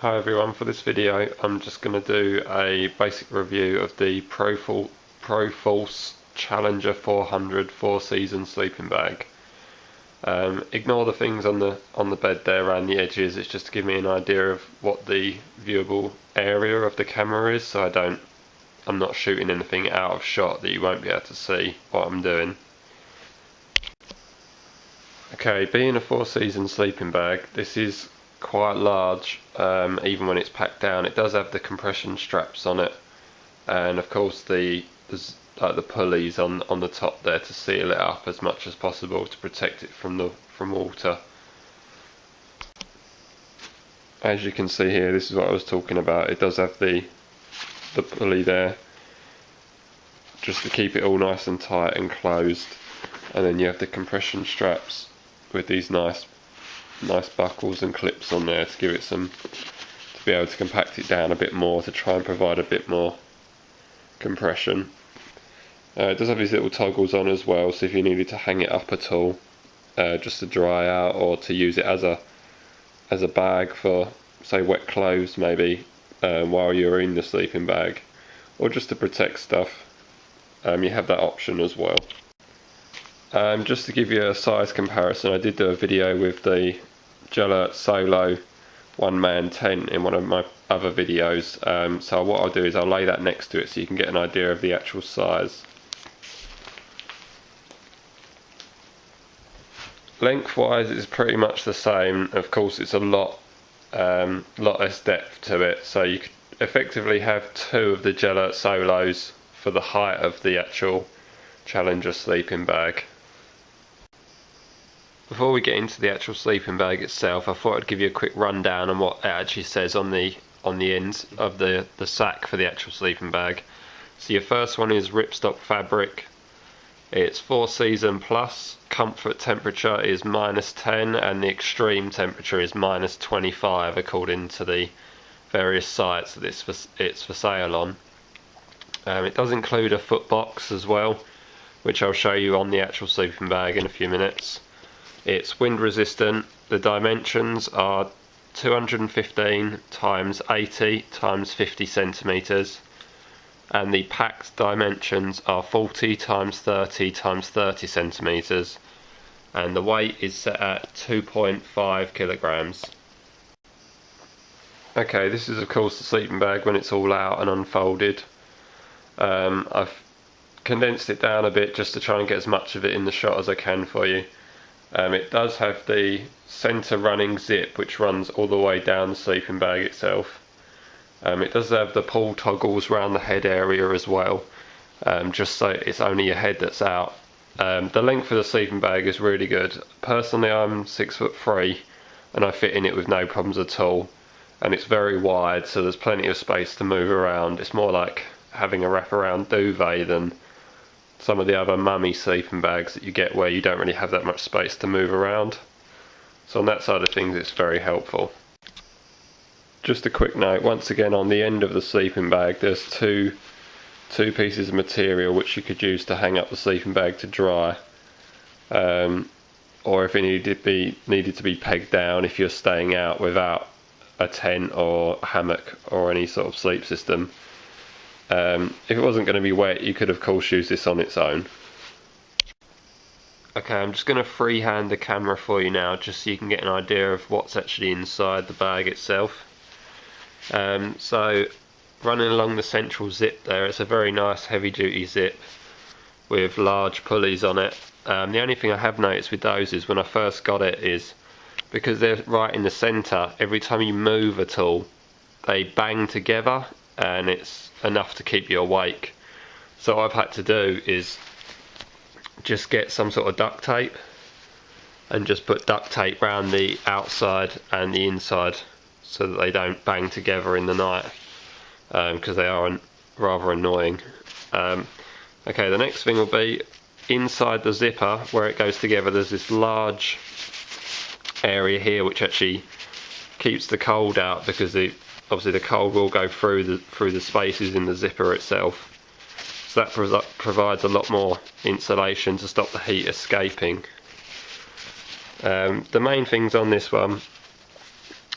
Hi everyone, for this video I'm just going to do a basic review of the Pro-Force Challenger 400 4-season sleeping bag. Ignore the things on the bed there around the edges. It's just to give me an idea of what the viewable area of the camera is, so I'm not shooting anything out of shot that you won't be able to see what I'm doing. Okay, being a 4-season sleeping bag, this is quite large, even when it's packed down. It does have the compression straps on it, and of course there's like the pulleys on the top there to seal it up as much as possible to protect it from water. As you can see here, this is what I was talking about. It does have the pulley there just to keep it all nice and tight and closed, and then you have the compression straps with these nice buckles and clips on there to give it to be able to compact it down a bit more, to try and provide a bit more compression. It does have these little toggles on as well, so if you needed to hang it up at all, just to dry out, or to use it as a bag for, say, wet clothes maybe, while you're in the sleeping bag, or just to protect stuff, you have that option as well. Just to give you a size comparison, I did do a video with the Gel Solo one-man tent in one of my other videos, so what I'll do is I'll lay that next to it so you can get an idea of the actual size. Lengthwise it's pretty much the same. Of course it's a lot less depth to it, so you could effectively have two of the Gel Solos for the height of the actual Challenger sleeping bag. Before we get into the actual sleeping bag itself, I thought I'd give you a quick rundown on what it actually says on the ends of the sack for the actual sleeping bag. So your first one is ripstop fabric. It's 4-season plus. Comfort temperature is -10 and the extreme temperature is -25 according to the various sites that it's for sale on. It does include a foot box as well, which I'll show you on the actual sleeping bag in a few minutes. It's wind resistant. The dimensions are 215 × 80 × 50 centimeters, and the packed dimensions are 40 × 30 × 30 centimeters, and the weight is set at 2.5 kilograms. Okay, this is of course the sleeping bag when it's all out and unfolded. I've condensed it down a bit just to try and get as much of it in the shot as I can for you. It does have the centre running zip which runs all the way down the sleeping bag itself. It does have the pull toggles around the head area as well, just so it's only your head that's out. The length of the sleeping bag is really good. Personally I'm 6'3" and I fit in it with no problems at all, and it's very wide, so there's plenty of space to move around. It's more like having a wraparound duvet than some of the other mummy sleeping bags that you get where you don't really have that much space to move around. So on that side of things it's very helpful. Just a quick note, once again on the end of the sleeping bag there's two pieces of material which you could use to hang up the sleeping bag to dry, or if it needed to be pegged down if you're staying out without a tent or a hammock or any sort of sleep system. If it wasn't going to be wet, you could of course use this on its own. Okay, I'm just going to freehand the camera for you now, just so you can get an idea of what's actually inside the bag itself. So running along the central zip there, it's a very nice heavy duty zip with large pulleys on it. The only thing I have noticed with those is when I first got it is because they're right in the centre, every time you move at all they bang together and it's enough to keep you awake. So what I've had to do is just get some sort of duct tape and just put duct tape around the outside and the inside so that they don't bang together in the night, because they are rather annoying. Okay, the next thing will be inside the zipper where it goes together. There's this large area here which actually keeps the cold out, because obviously the cold will go through the spaces in the zipper itself. So that provides a lot more insulation to stop the heat escaping. The main things on this one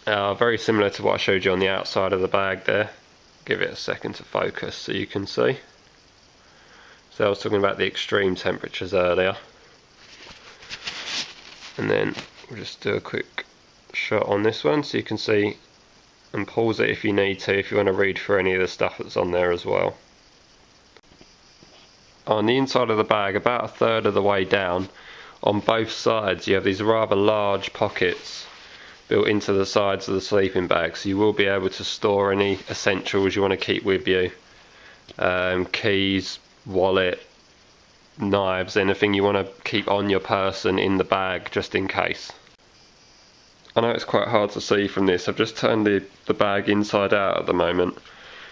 Very similar to what I showed you on the outside of the bag there. Give it a second to focus so you can see. So I was talking about the extreme temperatures earlier. And then we'll just do a quick shot on this one so you can see, and pause it if you need to, if you want to read through any of the stuff that's on there as well. On the inside of the bag, about a third of the way down, on both sides you have these rather large pockets built into the sides of the sleeping bag, so you will be able to store any essentials you want to keep with you. Keys, wallet, knives, anything you want to keep on your person in the bag just in case. I know it's quite hard to see from this, I've just turned the bag inside out at the moment.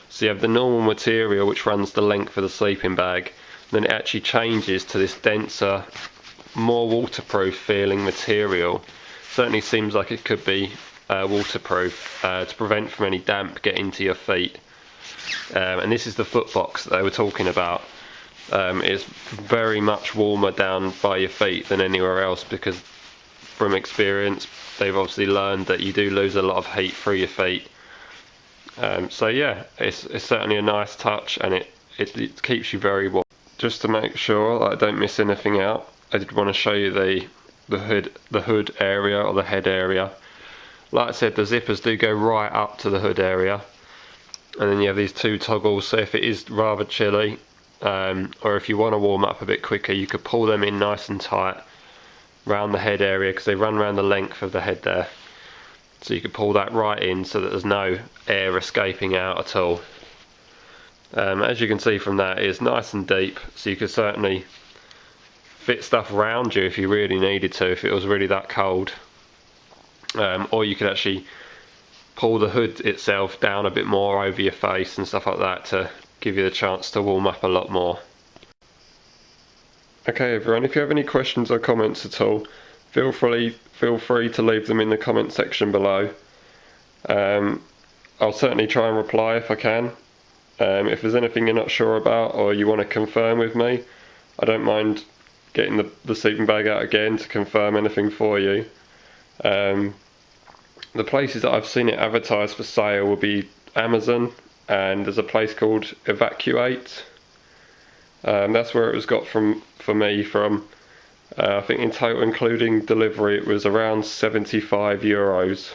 So you have the normal material which runs the length of the sleeping bag, then it actually changes to this denser, more waterproof feeling material. Certainly seems like it could be waterproof to prevent from any damp getting to your feet. And this is the foot box that they were talking about. It's very much warmer down by your feet than anywhere else, because from experience they've obviously learned that you do lose a lot of heat through your feet. So yeah, it's certainly a nice touch, and it keeps you very warm. Just to make sure that I don't miss anything out, I did want to show you the hood area, or the head area. Like I said, the zippers do go right up to the hood area, and then you have these two toggles, so if it is rather chilly, or if you want to warm up a bit quicker, you could pull them in nice and tight round the head area, because they run around the length of the head there. So you could pull that right in so that there's no air escaping out at all. As you can see from that, it's nice and deep, so you could certainly fit stuff around you if you really needed to, if it was really that cold. Or you could actually pull the hood itself down a bit more over your face and stuff like that to give you the chance to warm up a lot more. Okay everyone, if you have any questions or comments at all, feel free to leave them in the comment section below. I'll certainly try and reply if I can. If there's anything you're not sure about or you want to confirm with me, I don't mind getting the sleeping bag out again to confirm anything for you. The places that I've seen it advertised for sale will be Amazon, and there's a place called Evacuate. That's where it was got for me from. I think in total, including delivery, it was around €75.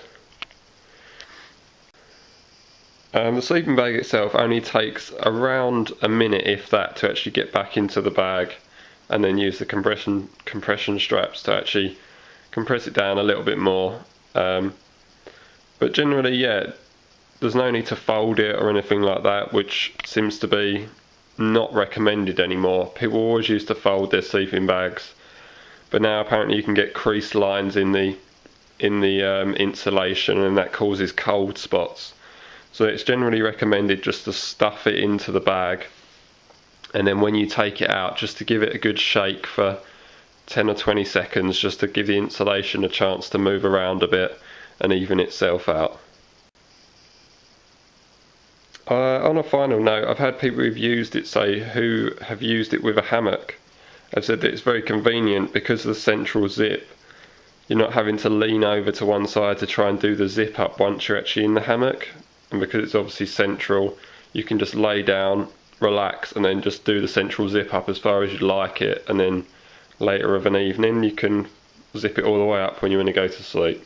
The sleeping bag itself only takes around a minute, if that, to actually get back into the bag, and then use the compression straps to actually compress it down a little bit more. But generally, yeah, there's no need to fold it or anything like that, which seems to be not recommended anymore. People always used to fold their sleeping bags, but now apparently you can get crease lines in the insulation, and that causes cold spots. So it's generally recommended just to stuff it into the bag, and then when you take it out, just to give it a good shake for 10 or 20 seconds, just to give the insulation a chance to move around a bit and even itself out. On a final note, I've had people who've used it who have used it with a hammock. I've said that it's very convenient because of the central zip. You're not having to lean over to one side to try and do the zip up once you're actually in the hammock. And because it's obviously central, you can just lay down, relax, and then just do the central zip up as far as you'd like it, and then later of an evening you can zip it all the way up when you want to go to sleep.